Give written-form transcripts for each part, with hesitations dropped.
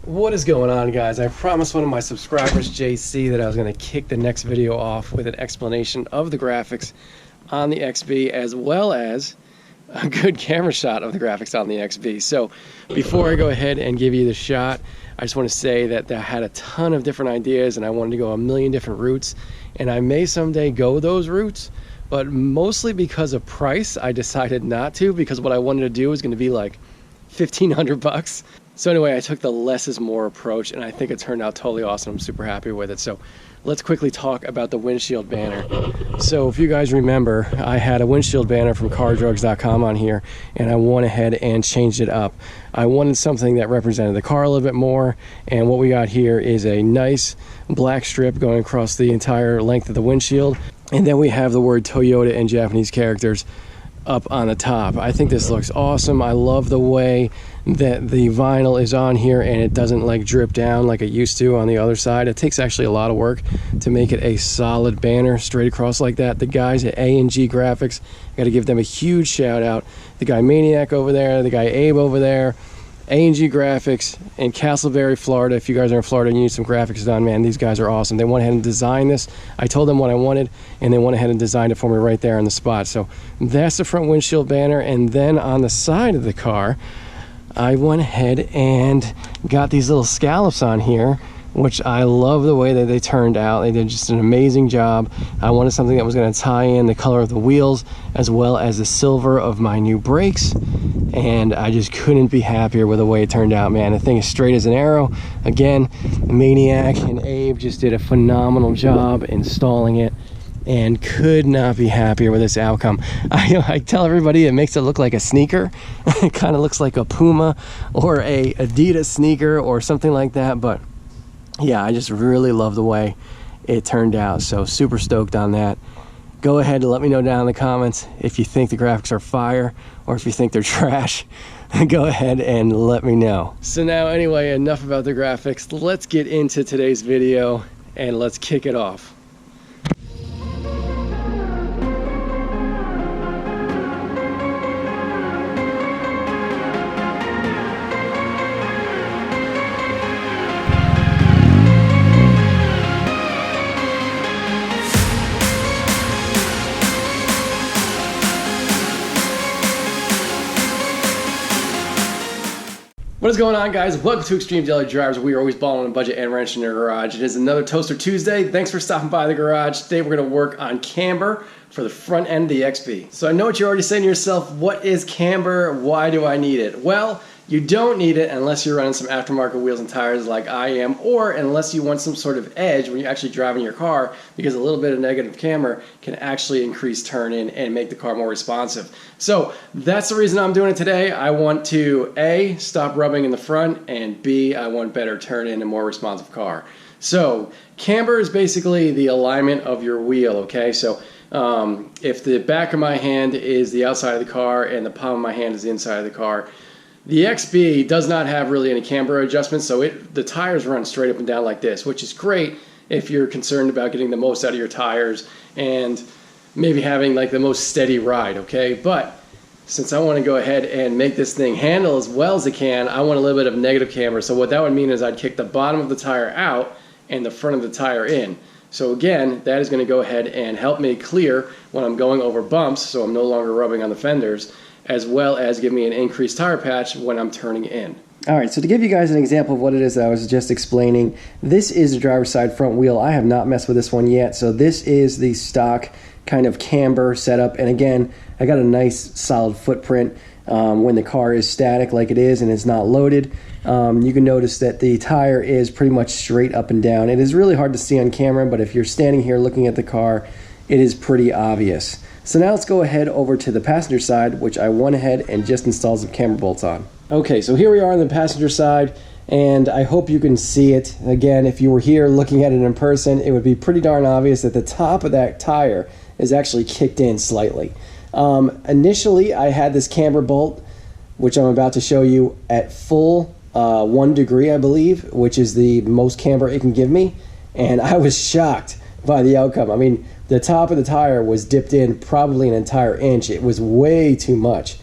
What is going on, guys? I promised one of my subscribers, JC, that I was going to kick the next video off with an explanation of the graphics on the XB, as well as a good camera shot of the graphics on the XB. So before I go ahead and give you the shot, I just want to say that I had a ton of different ideas and I wanted to go a million different routes, and I may someday go those routes, but mostly because of price I decided not to, because what I wanted to do was going to be like $1,500. So anyway, I took the less is more approach, and I think it turned out totally awesome. I'm super happy with it. So let's quickly talk about the windshield banner. So if you guys remember, I had a windshield banner from cardrugs.com on here, and I went ahead and changed it up. I wanted something that represented the car a little bit more, and what we got here is a nice black strip going across the entire length of the windshield, and then we have the word Toyota in Japanese characters up on the top. I think this looks awesome. I love the way that the vinyl is on here and it doesn't like drip down like it used to on the other side. It takes actually a lot of work to make it a solid banner straight across like that. The guys at A&G Graphics, I gotta give them a huge shout out. The guy Maniac over there, the guy Abe over there, A&G Graphics in Castleberry, Florida. If you guys are in Florida and you need some graphics done, man, these guys are awesome. They went ahead and designed this. I told them what I wanted, and they went ahead and designed it for me right there on the spot. So that's the front windshield banner, and then on the side of the car, I went ahead and got these little scallops on here, which I love the way that they turned out. They did just an amazing job. I wanted something that was going to tie in the color of the wheels as well as the silver of my new brakes, and I just couldn't be happier with the way it turned out, man. The thing is straight as an arrow. Again, Maniac and Abe just did a phenomenal job installing it, and could not be happier with this outcome. I tell everybody it makes it look like a sneaker. It kind of looks like a Puma or a Adidas sneaker or something like that, but yeah, I just really love the way it turned out. So super stoked on that. Go ahead and let me know down in the comments if you think the graphics are fire or if you think they're trash. Go ahead and let me know. So now anyway, enough about the graphics. Let's get into today's video and let's kick it off. What is going on, guys? Welcome to Extreme Daily Drivers. We are always balling on a budget and wrenching in the garage. It is another Toaster Tuesday. Thanks for stopping by the garage. Today we're going to work on camber for the front end of the XB. So I know what you're already saying to yourself, what is camber? Why do I need it? Well, you don't need it unless you're running some aftermarket wheels and tires like I am, or unless you want some sort of edge when you're actually driving your car, because a little bit of negative camber can actually increase turn-in and make the car more responsive. So that's the reason I'm doing it today. I want to A, stop rubbing in the front, and B, I want better turn-in and more responsive car. So camber is basically the alignment of your wheel, okay? So if the back of my hand is the outside of the car and the palm of my hand is the inside of the car, the XB does not have really any camber adjustments, so the tires run straight up and down like this, which is great if you're concerned about getting the most out of your tires and maybe having like the most steady ride, okay? But since I want to go ahead and make this thing handle as well as it can, I want a little bit of negative camber. So what that would mean is I'd kick the bottom of the tire out and the front of the tire in. So again, that is going to go ahead and help me clear when I'm going over bumps, so I'm no longer rubbing on the fenders, as well as give me an increased tire patch when I'm turning in. All right, so to give you guys an example of what it is that I was just explaining, this is the driver's side front wheel. I have not messed with this one yet, so this is the stock kind of camber setup. And again, I got a nice solid footprint when the car is static like it is and it's not loaded. You can notice that the tire is pretty much straight up and down. It is really hard to see on camera, but if you're standing here looking at the car, it is pretty obvious. So now let's go ahead over to the passenger side, which I went ahead and just installed some camber bolts on. Okay, so here we are on the passenger side, and I hope you can see it. Again, if you were here looking at it in person, it would be pretty darn obvious that the top of that tire is actually kicked in slightly. Initially, I had this camber bolt, which I'm about to show you, at full 1 degree, I believe, which is the most camber it can give me, and I was shocked by the outcome. I mean, the top of the tire was dipped in probably an entire inch. It was way too much.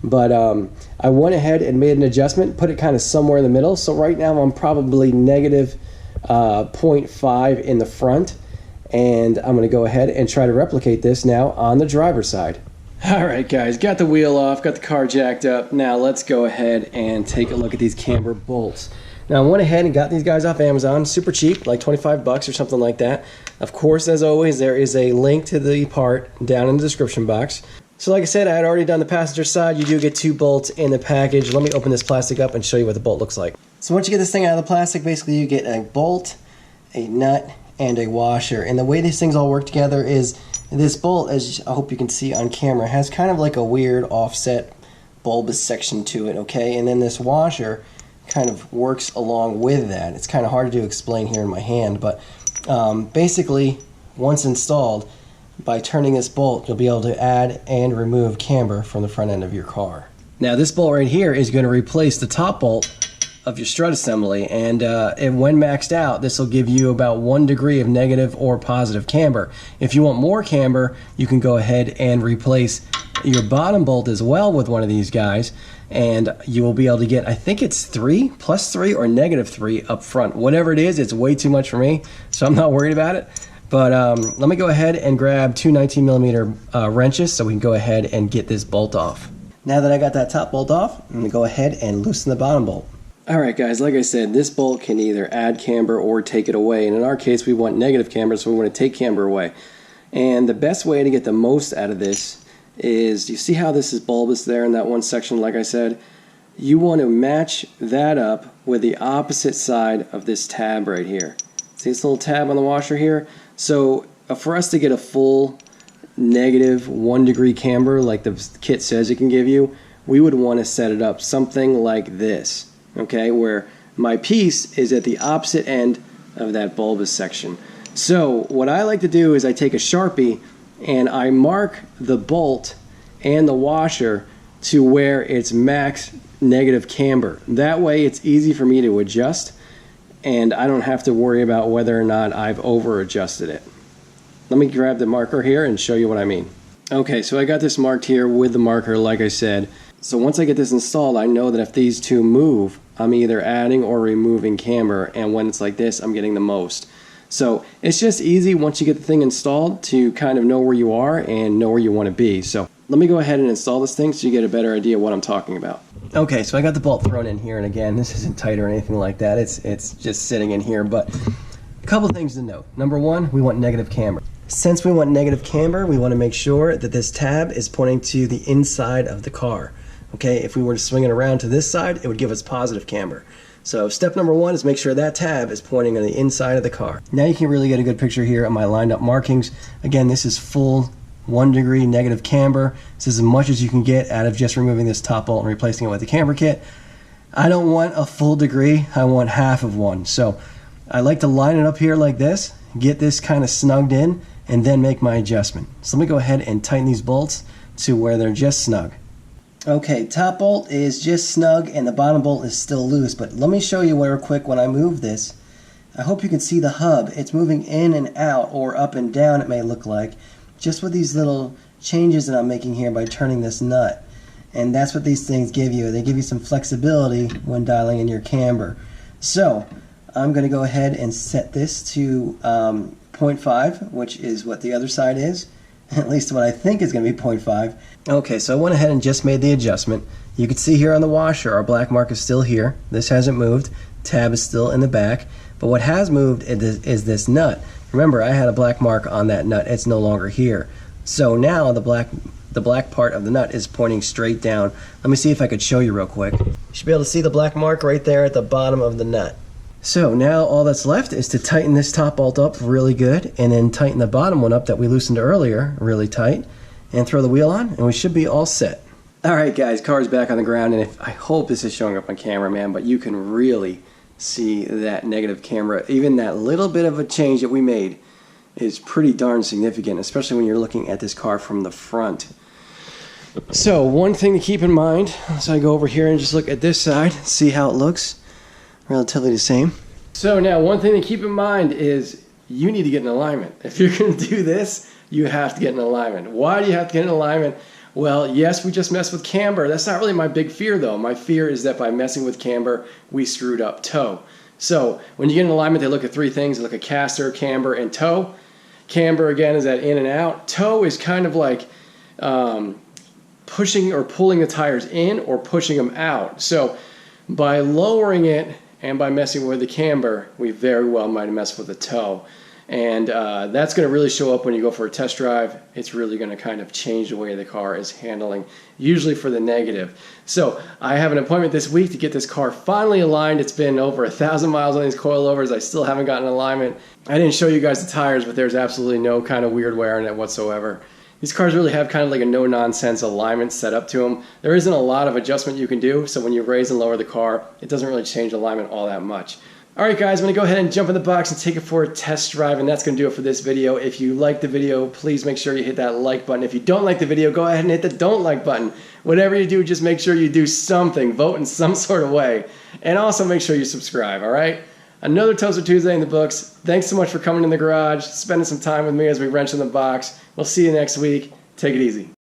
But I went ahead and made an adjustment, put it kind of somewhere in the middle. So right now I'm probably negative 0.5 in the front, and I'm going to go ahead and try to replicate this now on the driver's side. All right, guys, got the wheel off, got the car jacked up. Now let's go ahead and take a look at these camber bolts. Now I went ahead and got these guys off Amazon, super cheap, like 25 bucks or something like that. Of course, as always, there is a link to the part down in the description box. So like I said, I had already done the passenger side. You do get 2 bolts in the package. Let me open this plastic up and show you what the bolt looks like. So once you get this thing out of the plastic, basically you get a bolt, a nut, and a washer. And the way these things all work together is this bolt, as I hope you can see on camera, has kind of like a weird offset bulbous section to it, okay? And then this washer kind of works along with that. It's kind of hard to explain here in my hand, but basically once installed, by turning this bolt, you'll be able to add and remove camber from the front end of your car. Now this bolt right here is going to replace the top bolt of your strut assembly, and when maxed out, this will give you about 1 degree of negative or positive camber. If you want more camber, you can go ahead and replace your bottom bolt as well with one of these guys, and you will be able to get, I think it's 3, +3 or -3 up front. Whatever it is, it's way too much for me, so I'm not worried about it. But let me go ahead and grab 2 19mm wrenches so we can go ahead and get this bolt off. Now that I got that top bolt off, I'm going to go ahead and loosen the bottom bolt. Alright guys, like I said, this bolt can either add camber or take it away. And in our case, we want negative camber, so we want to take camber away. And the best way to get the most out of this is, you see how this is bulbous there in that one section, like I said? You want to match that up with the opposite side of this tab right here. See this little tab on the washer here? So for us to get a full negative 1 degree camber like the kit says it can give you, we would want to set it up something like this, okay, where my piece is at the opposite end of that bulbous section. So what I like to do is I take a Sharpie and I mark the bolt and the washer to where it's max negative camber. That way it's easy for me to adjust, and I don't have to worry about whether or not I've over adjusted it. Let me grab the marker here and show you what I mean. Okay, so I got this marked here with the marker, like I said. So once I get this installed, I know that if these two move, I'm either adding or removing camber, and when it's like this, I'm getting the most. So it's just easy once you get the thing installed to kind of know where you are and know where you want to be. So let me go ahead and install this thing so you get a better idea of what I'm talking about. Okay, so I got the bolt thrown in here, and again, this isn't tight or anything like that. It's just sitting in here, but a couple things to note. Number one, we want negative camber. Since we want negative camber, we want to make sure that this tab is pointing to the inside of the car. Okay, if we were to swing it around to this side, it would give us positive camber. So step number one is make sure that tab is pointing on the inside of the car. Now you can really get a good picture here of my lined up markings. Again, this is full 1 degree negative camber. This is as much as you can get out of just removing this top bolt and replacing it with the camber kit. I don't want a full degree, I want half of one. So I like to line it up here like this, get this kind of snugged in, and then make my adjustment. So let me go ahead and tighten these bolts to where they're just snug. Okay, top bolt is just snug and the bottom bolt is still loose, but let me show you real quick when I move this. I hope you can see the hub. It's moving in and out, or up and down it may look like, just with these little changes that I'm making here by turning this nut. And that's what these things give you. They give you some flexibility when dialing in your camber. So I'm going to go ahead and set this to 0.5, which is what the other side is. At least what I think is going to be 0.5. Okay, so I went ahead and just made the adjustment. You can see here on the washer, our black mark is still here. This hasn't moved. Tab is still in the back. But what has moved is this nut. Remember, I had a black mark on that nut. It's no longer here. So now the black part of the nut is pointing straight down. Let me see if I could show you real quick. You should be able to see the black mark right there at the bottom of the nut. So now all that's left is to tighten this top bolt up really good, and then tighten the bottom one up that we loosened earlier really tight, and throw the wheel on, and we should be all set. Alright guys, car's back on the ground, and I hope this is showing up on camera, man, but you can really see that negative camber. Even that little bit of a change that we made is pretty darn significant, especially when you're looking at this car from the front. So one thing to keep in mind, so I go over here and just look at this side, see how it looks. Relatively the same. So now one thing to keep in mind is you need to get in alignment. If you're going to do this, you have to get in alignment. Why do you have to get in alignment? Well, yes, we just messed with camber. That's not really my big fear, though. My fear is that by messing with camber, we screwed up toe. So when you get in alignment, they look at three things. They look at caster, camber, and toe. Camber, again, is that in and out. Toe is kind of like pushing or pulling the tires in or pushing them out. So by lowering it and by messing with the camber, we very well might have messed with the toe. And that's going to really show up when you go for a test drive. It's really going to kind of change the way the car is handling, usually for the negative. So I have an appointment this week to get this car finally aligned. It's been over 1,000 miles on these coilovers. I still haven't gotten alignment. I didn't show you guys the tires, but there's absolutely no kind of weird wear in it whatsoever. These cars really have kind of like a no-nonsense alignment set up to them. There isn't a lot of adjustment you can do, so when you raise and lower the car, it doesn't really change alignment all that much. Alright guys, I'm going to go ahead and jump in the box and take it for a test drive, and that's going to do it for this video. If you like the video, please make sure you hit that like button. If you don't like the video, go ahead and hit the don't like button. Whatever you do, just make sure you do something. Vote in some sort of way. And also make sure you subscribe, alright? Another Toaster Tuesday in the books. Thanks so much for coming in the garage, spending some time with me as we wrench in the box. We'll see you next week. Take it easy.